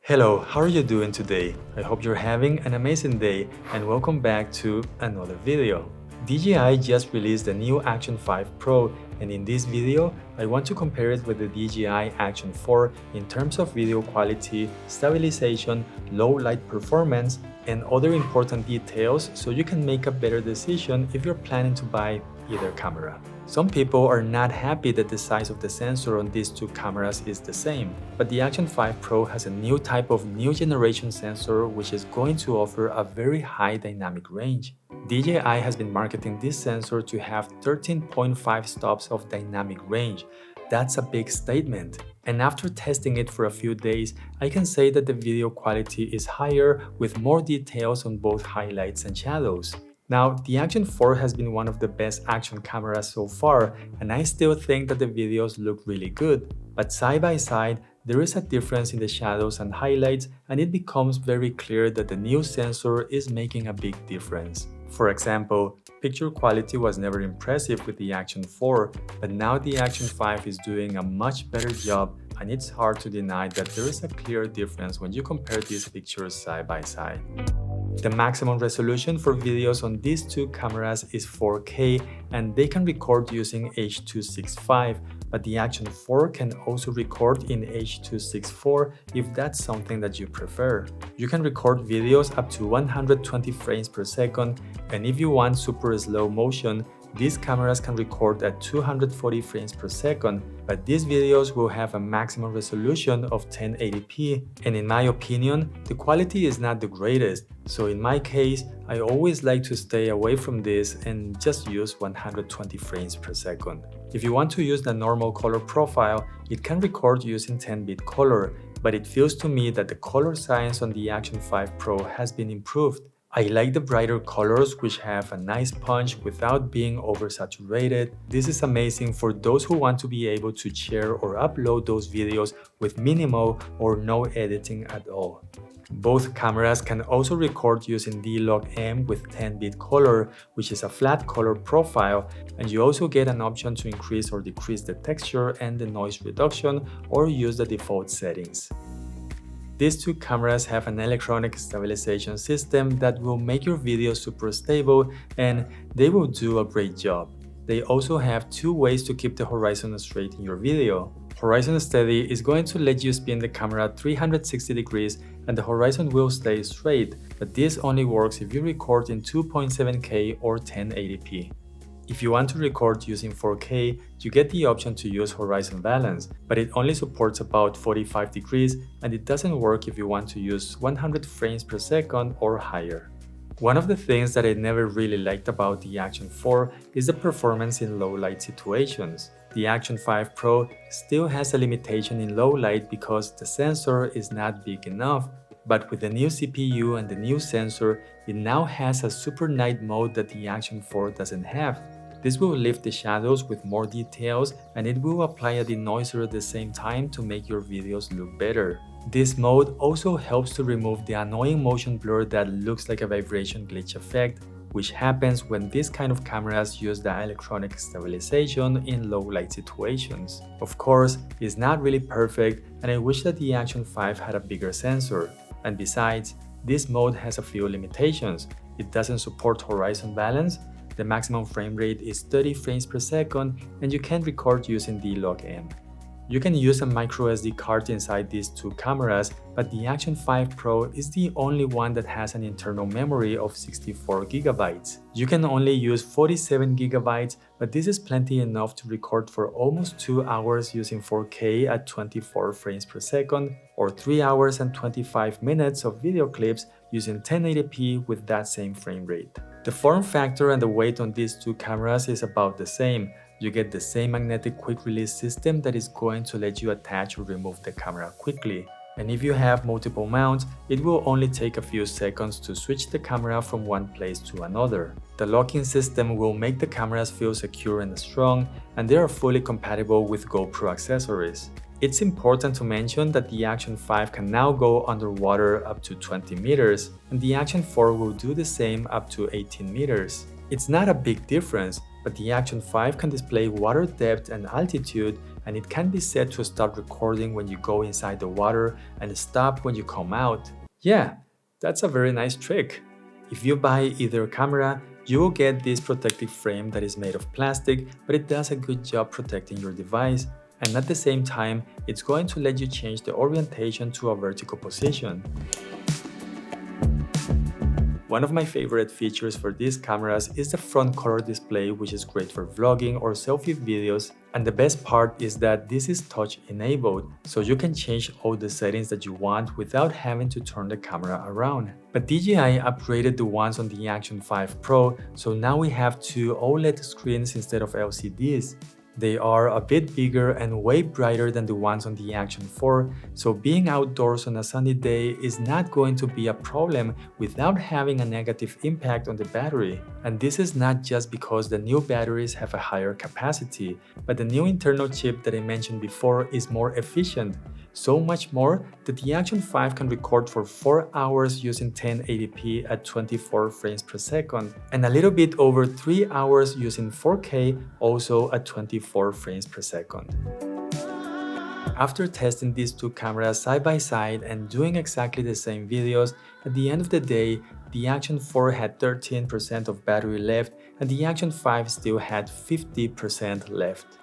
Hello, how are you doing today? I hope you're having an amazing day and welcome back to another video. DJI just released the new Action 5 Pro, and in this video, I want to compare it with the DJI Action 4 in terms of video quality, stabilization, low light performance, and other important details so you can make a better decision if you're planning to buy either camera. Some people are not happy that the size of the sensor on these two cameras is the same, but the Action 5 Pro has a new type of new generation sensor which is going to offer a very high dynamic range. DJI has been marketing this sensor to have 13.5 stops of dynamic range. That's a big statement. And after testing it for a few days, I can say that the video quality is higher with more details on both highlights and shadows. Now, the Action 4 has been one of the best action cameras so far, and I still think that the videos look really good. But side by side, there is a difference in the shadows and highlights, and it becomes very clear that the new sensor is making a big difference. For example, picture quality was never impressive with the Action 4, but now the Action 5 is doing a much better job, and it's hard to deny that there is a clear difference when you compare these pictures side by side. The maximum resolution for videos on these two cameras is 4K, and they can record using H.265, but the Action 4 can also record in H.264 if that's something that you prefer. You can record videos up to 120 frames per second, and if you want super slow motion, these cameras can record at 240 frames per second, but these videos will have a maximum resolution of 1080p, and in my opinion, the quality is not the greatest, so in my case, I always like to stay away from this and just use 120 frames per second. If you want to use the normal color profile, it can record using 10-bit color, but it feels to me that the color science on the Action 5 Pro has been improved. I like the brighter colors which have a nice punch without being oversaturated. This is amazing for those who want to be able to share or upload those videos with minimal or no editing at all. Both cameras can also record using D-Log-M with 10-bit color, which is a flat color profile, and you also get an option to increase or decrease the texture and the noise reduction or use the default settings. These two cameras have an electronic stabilization system that will make your video super stable, and they will do a great job. They also have two ways to keep the horizon straight in your video. Horizon Steady is going to let you spin the camera 360 degrees and the horizon will stay straight, but this only works if you record in 2.7K or 1080p. If you want to record using 4K, you get the option to use Horizon Balance, but it only supports about 45 degrees and it doesn't work if you want to use 100 frames per second or higher. One of the things that I never really liked about the Action 4 is the performance in low light situations. The Action 5 Pro still has a limitation in low light because the sensor is not big enough, but with the new CPU and the new sensor, it now has a super night mode that the Action 4 doesn't have. This will lift the shadows with more details and it will apply a denoiser at the same time to make your videos look better. This mode also helps to remove the annoying motion blur that looks like a vibration glitch effect, which happens when this kind of cameras use the electronic stabilization in low light situations. Of course, it's not really perfect and I wish that the Action 5 had a bigger sensor. And besides, this mode has a few limitations. It doesn't support horizon balance, the maximum frame rate is 30 frames per second, and you can record using D-Log-M. You can use a microSD card inside these two cameras, but the Action 5 Pro is the only one that has an internal memory of 64 GB. You can only use 47 GB, but this is plenty enough to record for almost 2 hours using 4K at 24 frames per second, or 3 hours and 25 minutes of video clips using 1080p with that same frame rate. The form factor and the weight on these two cameras is about the same. You get the same magnetic quick release system that is going to let you attach or remove the camera quickly. And if you have multiple mounts, it will only take a few seconds to switch the camera from one place to another. The locking system will make the cameras feel secure and strong, and they are fully compatible with GoPro accessories. It's important to mention that the Action 5 can now go underwater up to 20 meters, and the Action 4 will do the same up to 18 meters. It's not a big difference, but the Action 5 can display water depth and altitude, and it can be set to start recording when you go inside the water and stop when you come out. Yeah, that's a very nice trick. If you buy either camera, you will get this protective frame that is made of plastic, but it does a good job protecting your device. And at the same time, it's going to let you change the orientation to a vertical position. One of my favorite features for these cameras is the front color display, which is great for vlogging or selfie videos. And the best part is that this is touch enabled, so you can change all the settings that you want without having to turn the camera around. But DJI upgraded the ones on the Action 5 Pro, so now we have two OLED screens instead of LCDs. They are a bit bigger and way brighter than the ones on the Action 4, so being outdoors on a sunny day is not going to be a problem without having a negative impact on the battery. And this is not just because the new batteries have a higher capacity, but the new internal chip that I mentioned before is more efficient. So much more that the Action 5 can record for 4 hours using 1080p at 24 frames per second, and a little bit over 3 hours using 4K also at 24 frames per second. After testing these two cameras side by side and doing exactly the same videos, at the end of the day, the Action 4 had 13% of battery left and the Action 5 still had 50% left.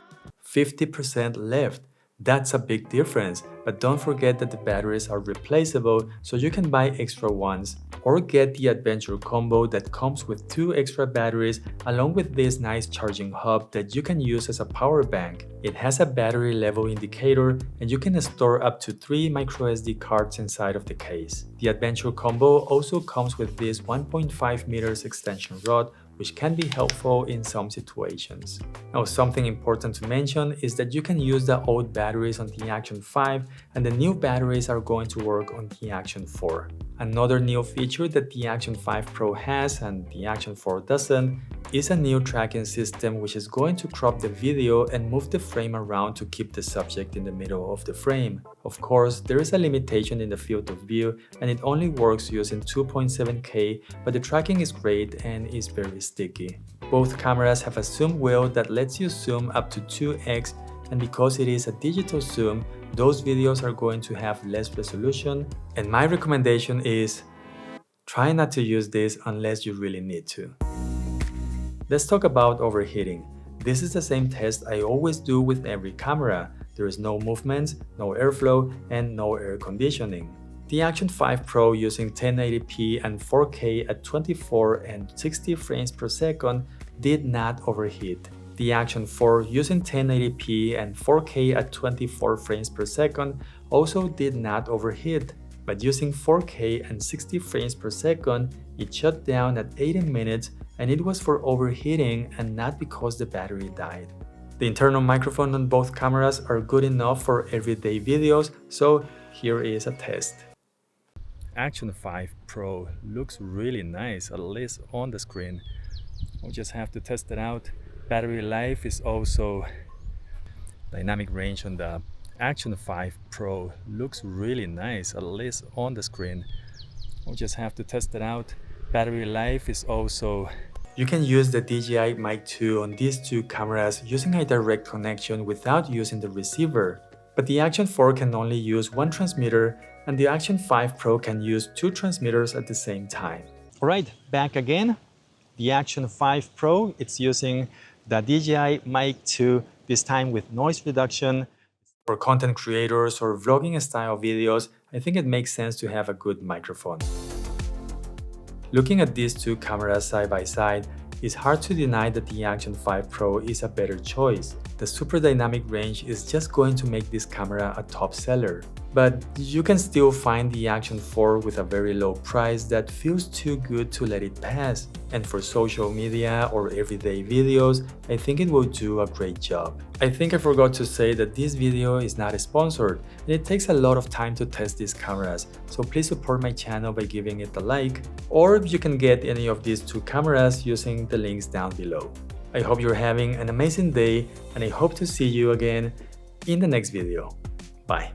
50% left! That's a big difference, but don't forget that the batteries are replaceable, so you can buy extra ones or get the Adventure combo that comes with 2 extra batteries along with this nice charging hub that you can use as a power bank. It has a battery level indicator and you can store up to 3 microSD cards inside of the case. The Adventure combo also comes with this 1.5 meters extension rod, which can be helpful in some situations. Now, something important to mention is that you can use the old batteries on the Action 5 and the new batteries are going to work on the Action 4. Another new feature that the Action 5 Pro has and the Action 4 doesn't is a new tracking system which is going to crop the video and move the frame around to keep the subject in the middle of the frame. Of course, there is a limitation in the field of view and it only works using 2.7K, but the tracking is great and is very sticky. Both cameras have a zoom wheel that lets you zoom up to 2x, and because it is a digital zoom, those videos are going to have less resolution, and my recommendation is try not to use this unless you really need to. Let's talk about overheating. This is the same test I always do with every camera. There is no movement, no airflow, and no air conditioning. The Action 5 Pro using 1080p and 4K at 24 and 60 frames per second did not overheat. The Action 4 using 1080p and 4K at 24 frames per second also did not overheat, but using 4K and 60 frames per second, it shut down at 80 minutes and it was for overheating and not because the battery died. The internal microphone on both cameras are good enough for everyday videos, so here is a test. Action 5 Pro looks really nice, at least on the screen. We'll just have to test it out. Battery life is also dynamic range on the Action 5 Pro looks really nice, at least on the screen. We'll just have to test it out. Battery life is also... You can use the DJI Mic 2 on these two cameras using a direct connection without using the receiver. But the Action 4 can only use one transmitter and the Action 5 Pro can use 2 transmitters at the same time. Alright, back again. The Action 5 Pro, it's using the DJI Mic 2, this time with noise reduction. For content creators or vlogging style videos, I think it makes sense to have a good microphone. Looking at these two cameras side by side, it's hard to deny that the Action 5 Pro is a better choice. The super dynamic range is just going to make this camera a top seller. But you can still find the Action 4 with a very low price that feels too good to let it pass. And for social media or everyday videos, I think it will do a great job. I think I forgot to say that this video is not sponsored and it takes a lot of time to test these cameras, so please support my channel by giving it a like, or you can get any of these two cameras using the links down below. I hope you're having an amazing day and I hope to see you again in the next video. Bye.